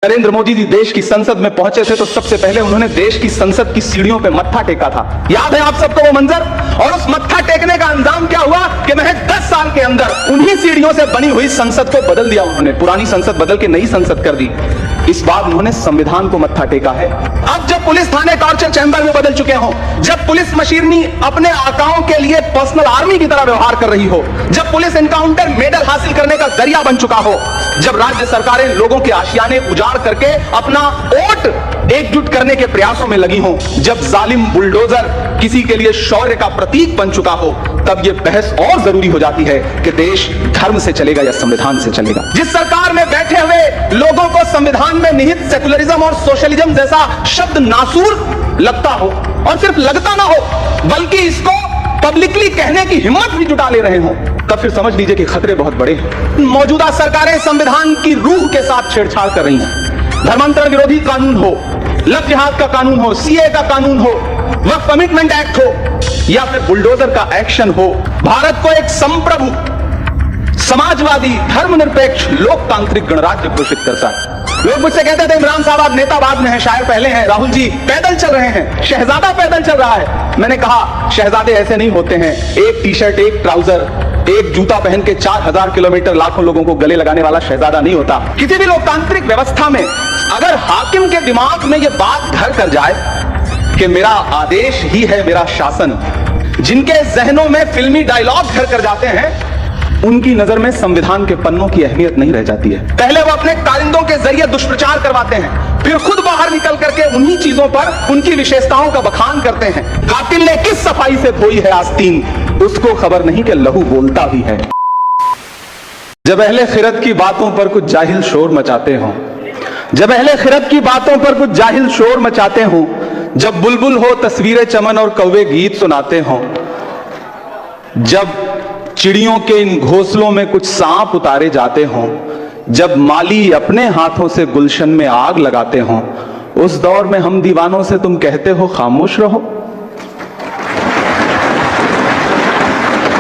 नरेंद्र मोदी जी देश की संसद में पहुंचे थे तो सबसे पहले उन्होंने देश की संसद की सीढ़ियों पे मत्था टेका था। याद है आप सबको वो मंजर? और उस मत्था टेकने का अंजाम क्या हुआ कि महज 10 साल के अंदर उन्हीं सीढ़ियों से बनी हुई संसद को बदल दिया उन्होंने। पुरानी संसद बदल के नई संसद कर दी। इस बार उन्होंने संविधान को मत्था टेका है। अब जब पुलिस थाने टॉर्चर चैंबर में बदल चुके हों, जब पुलिस मशीनरी अपने आकाओं के लिए पर्सनल आर्मी की तरह व्यवहार कर रही हो, जब पुलिस एनकाउंटर मेडल हासिल करने का जरिया बन चुका हो, जब राज्य सरकारें लोगों के आशियाने उजाड़ करके अपना वोट एकजुट करने के प्रयासों में लगी हों, जब जालिम बुलडोजर किसी के लिए शौर्य का प्रतीक बन चुका हो, तब यह बहस और जरूरी हो जाती है कि देश धर्म से चलेगा या संविधान से चलेगा। जिस सरकार में बैठे हुए लोगों को संविधान में निहित सेकुलरिज्म और सोशलिज्म जैसा शब्द नासूर लगता हो, और सिर्फ लगता ना हो बल्कि इसको पब्लिकली कहने की हिम्मत भी जुटा ले रहे हो, तब फिर समझ लीजिए कि खतरे बहुत बड़े हैं। मौजूदा सरकारें संविधान की रूह के साथ छेड़छाड़ कर रही हैं। धर्मांतरण विरोधी कानून हो, लव जिहाद का कानून हो, सीए का कानून हो, वक्फ कमिटमेंट एक्ट हो, या फिर बुलडोजर का एक्शन हो, भारत को एक संप्रभु, समाजवादी, धर्मनिरपेक्ष, लोकतांत्रिक गणराज्य घोषित करता है। लोग मुझसे कहते थे इमरान साहब आप नेता बाद में हैं, शायर पहले हैं, राहुल जी पैदल चल रहे हैं, शहजादा पैदल चल रहा है। मैंने कहा शहजादे ऐसे नहीं होते हैं। एक टी शर्ट, एक ट्राउजर, एक जूता पहन के 4000 किलोमीटर लाखों लोगों को गले लगाने वाला शहजादा नहीं होता। किसी भी लोकतांत्रिक व्यवस्था में अगर हाकिम के दिमाग में यह बात घर कर जाए कि मेरा आदेश ही है मेरा शासन, जिनके जहनों में फिल्मी डायलॉग घर कर जाते हैं, उनकी नजर में संविधान के पन्नों की अहमियत नहीं रह जाती है। पहले वो अपने कारिंदों के जरिए दुष्प्रचार करवाते हैं, फिर खुद बाहर निकल करके उन्हीं चीजों पर उनकी विशेषताओं का बखान करते हैं। कातिल ने किस सफाई से धोई है आस्तीन, उसको खबर नहीं कि लहू बोलता भी है। जब अहले खिरत की बातों पर कुछ जाहिल शोर मचाते हो, जब अहले खिरत की बातों पर कुछ जाहिल शोर मचाते हो, जब बुलबुल हो तस्वीरें चमन और कौवे गीत सुनाते हो, जब चिड़ियों के इन घोंसलों में कुछ सांप उतारे जाते हों, जब माली अपने हाथों से गुलशन में आग लगाते हों, उस दौर में हम दीवानों से तुम कहते हो खामोश रहो।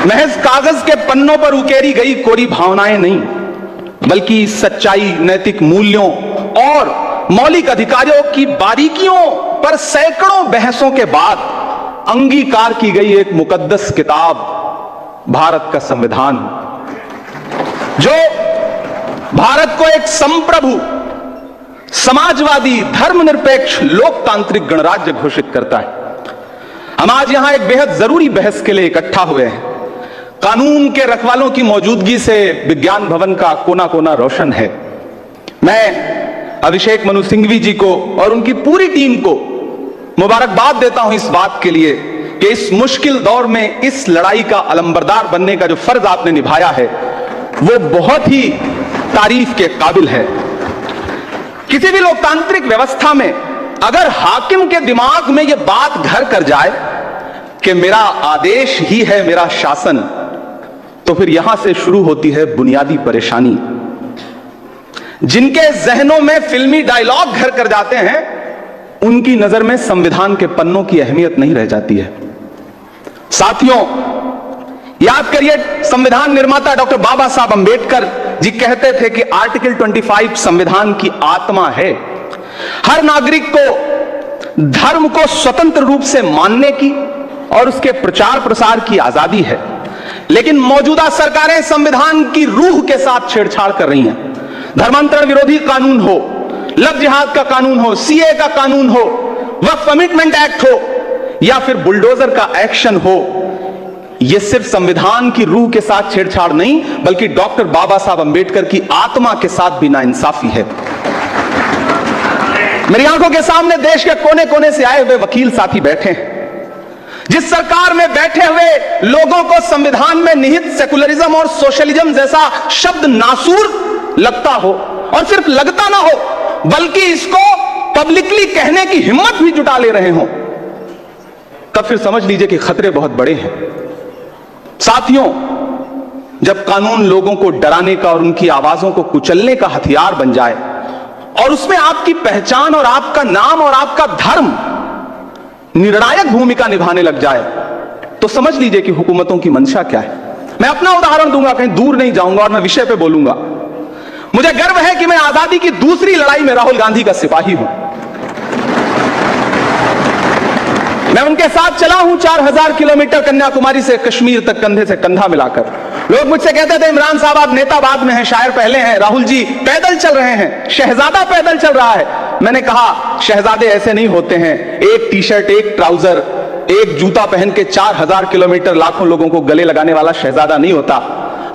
महज कागज के पन्नों पर उकेरी गई कोरी भावनाएं नहीं, बल्कि सच्चाई, नैतिक मूल्यों और मौलिक अधिकारों की बारीकियों पर सैकड़ों बहसों के बाद अंगीकार की गई एक मुकद्दस किताब भारत का संविधान, जो भारत को एक संप्रभु, समाजवादी, धर्मनिरपेक्ष, लोकतांत्रिक गणराज्य घोषित करता है। हम आज यहां एक बेहद जरूरी बहस के लिए इकट्ठा हुए हैं। कानून के रखवालों की मौजूदगी से विज्ञान भवन का कोना कोना रोशन है। मैं अभिषेक मनु सिंघवी जी को और उनकी पूरी टीम को मुबारकबाद देता हूं इस बात के लिए कि इस मुश्किल दौर में इस लड़ाई का अलंबरदार बनने का जो फर्ज आपने निभाया है वो बहुत ही तारीफ के काबिल है। किसी भी लोकतांत्रिक व्यवस्था में अगर हाकिम के दिमाग में यह बात घर कर जाए कि मेरा आदेश ही है मेरा शासन, तो फिर यहां से शुरू होती है बुनियादी परेशानी। जिनके जहनों में फिल्मी डायलॉग घर कर जाते हैं, उनकी नजर में संविधान के पन्नों की अहमियत नहीं रह जाती है। साथियों, याद करिए संविधान निर्माता डॉक्टर बाबा साहब अंबेडकर जी कहते थे कि आर्टिकल 25 संविधान की आत्मा है। हर नागरिक को धर्म को स्वतंत्र रूप से मानने की और उसके प्रचार प्रसार की आजादी है। लेकिन मौजूदा सरकारें संविधान की रूह के साथ छेड़छाड़ कर रही हैं। धर्मांतरण विरोधी कानून हो, लव जिहाद का कानून हो, सीए का कानून हो, वक्फ कमिटमेंट एक्ट हो, या फिर बुलडोजर का एक्शन हो, यह सिर्फ संविधान की रूह के साथ छेड़छाड़ नहीं बल्कि डॉक्टर बाबा साहब अंबेडकर की आत्मा के साथ भी नाइंसाफी है। मेरी आंखों के सामने देश के कोने कोने से आए हुए वकील साथी बैठे हैं। जिस सरकार में बैठे हुए लोगों को संविधान में निहित सेकुलरिज्म और सोशलिज्म जैसा शब्द नासूर लगता हो, और सिर्फ लगता ना हो बल्कि इसको पब्लिकली कहने की हिम्मत भी जुटा ले रहे हो, तब फिर समझ लीजिए कि खतरे बहुत बड़े हैं। साथियों, जब कानून लोगों को डराने का और उनकी आवाजों को कुचलने का हथियार बन जाए और उसमें आपकी पहचान और आपका नाम और आपका धर्म निर्णायक भूमिका निभाने लग जाए, तो समझ लीजिए कि हुकूमतों की मंशा क्या है। मैं अपना उदाहरण दूंगा, कहीं दूर नहीं जाऊंगा और मैं विषय पे बोलूंगा। मुझे गर्व है कि मैं आजादी की दूसरी लड़ाई में राहुल गांधी का सिपाही हूं। मैं उनके साथ चला हूं 4000 किलोमीटर कन्याकुमारी से कश्मीर तक कंधे से कंधा मिलाकर। लोग मुझसे कहते थे इमरान साहब आप नेता बाद में हैं, शायर पहले हैं, राहुल जी पैदल चल रहे हैं, शहजादा पैदल चल रहा है। मैंने कहा शहजादे ऐसे नहीं होते हैं, एक टी शर्ट, एक ट्राउजर, एक जूता पहन के 4000 किलोमीटर लाखों लोगों को गले लगाने वाला शहजादा नहीं होता।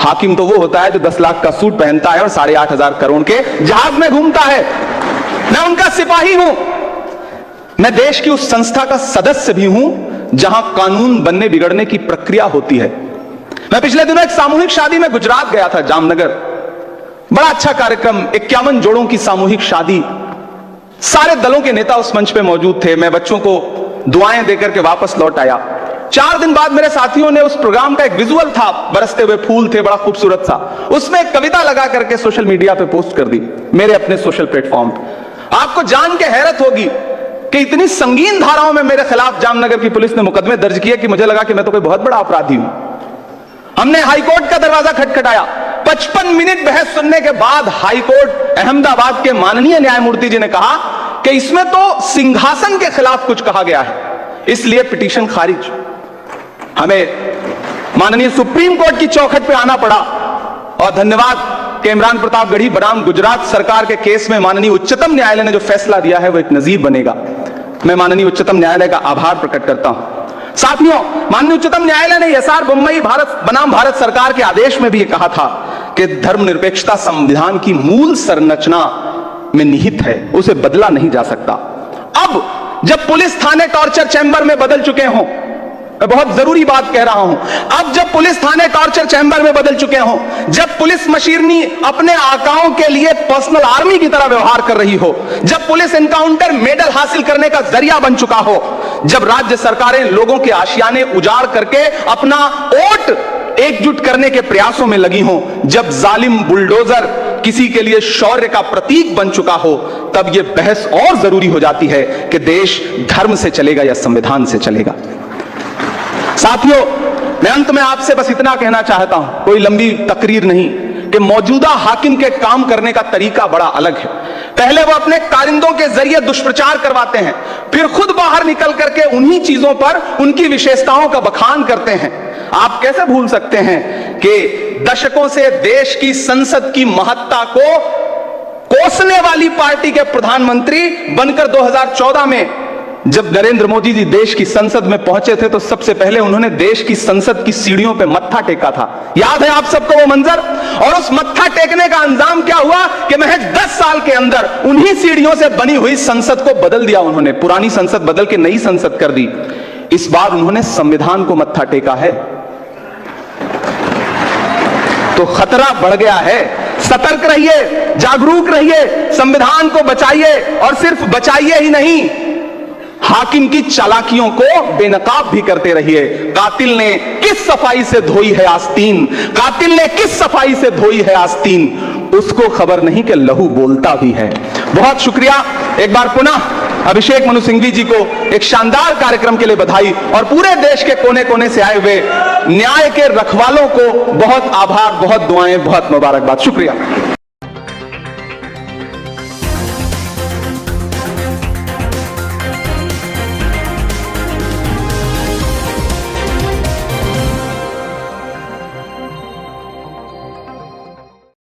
हाकिम तो वो होता है जो 10 लाख का सूट पहनता है और 8,500 करोड़ के जहाज में घूमता है। मैं उनका सिपाही हूं। मैं देश की उस संस्था का सदस्य भी हूं जहां कानून बनने बिगड़ने की प्रक्रिया होती है। मैं पिछले दिनों एक सामूहिक शादी में गुजरात गया था, जामनगर। बड़ा अच्छा कार्यक्रम, 51 जोड़ों की सामूहिक शादी। सारे दलों के नेता उस मंच पे मौजूद थे। मैं बच्चों को दुआएं देकर के वापस लौट आया। 4 दिन बाद मेरे साथियों ने उस प्रोग्राम का एक विजुअल था, बरसते हुए फूल थे, बड़ा खूबसूरत सा, उसमें एक कविता लगा करके सोशल मीडिया पे पोस्ट कर दी, मेरे अपने सोशल प्लेटफॉर्म पे। आपको जान के हैरत होगी कि इतनी संगीन धाराओं में मेरे खिलाफ जामनगर की पुलिस ने मुकदमे दर्ज किए कि मुझे लगा कि मैं तो कोई बहुत बड़ा अपराधी हूं। हमने हाईकोर्ट का दरवाजा खटखटाया। 55 मिनट बहस सुनने के बाद हाईकोर्ट अहमदाबाद के माननीय न्यायमूर्ति जी ने कहा कि इसमें तो सिंहासन के खिलाफ कुछ कहा गया है, इसलिए पिटीशन खारिज। हमें माननीय सुप्रीम कोर्ट की चौखट पे आना पड़ा और धन्यवाद कि इमरान प्रताप गढ़ी बनाम गुजरात सरकार के केस में माननीय उच्चतम न्यायालय ने जो फैसला दिया है वो एक नजीर बनेगा। मैं माननीय उच्चतम न्यायालय का आभार प्रकट करता हूं। साथियों, माननीय उच्चतम न्यायालय ने एसआर बोम्मई भारत बनाम भारत सरकार के आदेश में भी यह कहा था कि धर्मनिरपेक्षता संविधान की मूल संरचना में निहित है, उसे बदला नहीं जा सकता। अब जब पुलिस थाने टॉर्चर चैंबर में बदल चुके हों, मैं बहुत जरूरी बात कह रहा हूं, अब जब पुलिस थाने टॉर्चर चैंबर में बदल चुके हों, जब पुलिस मशीनरी अपने आकाओं के लिए पर्सनल आर्मी की तरह व्यवहार कर रही हो, जब पुलिस एनकाउंटर मेडल हासिल करने का जरिया बन चुका हो, जब राज्य सरकारें लोगों के आशियाने उजाड़ करके अपना वोट एकजुट करने के प्रयासों में लगी हों, जब जालिम बुलडोजर किसी के लिए शौर्य का प्रतीक बन चुका हो, तब यह बहस और जरूरी हो जाती है कि देश धर्म से चलेगा या संविधान से चलेगा। साथियों, मैं अंत में आपसे बस इतना कहना चाहता हूं, कोई लंबी तकरीर नहीं, कि मौजूदा हाकिम के काम करने का तरीका बड़ा अलग है। पहले वो अपने कारिंदों के जरिए दुष्प्रचार करवाते हैं, फिर खुद बाहर निकल करके उन्हीं चीजों पर उनकी विशेषताओं का बखान करते हैं। आप कैसे भूल सकते हैं कि दशकों से देश की संसद की महत्ता को कोसने वाली पार्टी के प्रधानमंत्री बनकर 2014 में जब नरेंद्र मोदी जी देश की संसद में पहुंचे थे तो सबसे पहले उन्होंने देश की संसद की सीढ़ियों पे मत्था टेका था। याद है आप सबको वो मंजर? और उस मत्था टेकने का अंजाम क्या हुआ कि महज 10 साल के अंदर उन्हीं सीढ़ियों से बनी हुई संसद को बदल दिया उन्होंने। पुरानी संसद बदल के नई संसद कर दी। इस बार उन्होंने संविधान को मत्था टेका है, तो खतरा बढ़ गया है। सतर्क रहिए, जागरूक रहिए, संविधान को बचाइए, और सिर्फ बचाइए ही नहीं, हाकिम की चालाकियों को बेनकाब भी करते रहिए। कातिल ने किस सफाई से धोई है आस्तीन, कातिल ने किस सफाई से धोई है आस्तीन, उसको खबर नहीं कि लहू बोलता भी है। बहुत शुक्रिया। एक बार पुनः अभिषेक मनु सिंघवी जी को एक शानदार कार्यक्रम के लिए बधाई, और पूरे देश के कोने कोने से आए हुए न्याय के रखवालों को बहुत आभार, बहुत दुआएं, बहुत मुबारकबाद। शुक्रिया।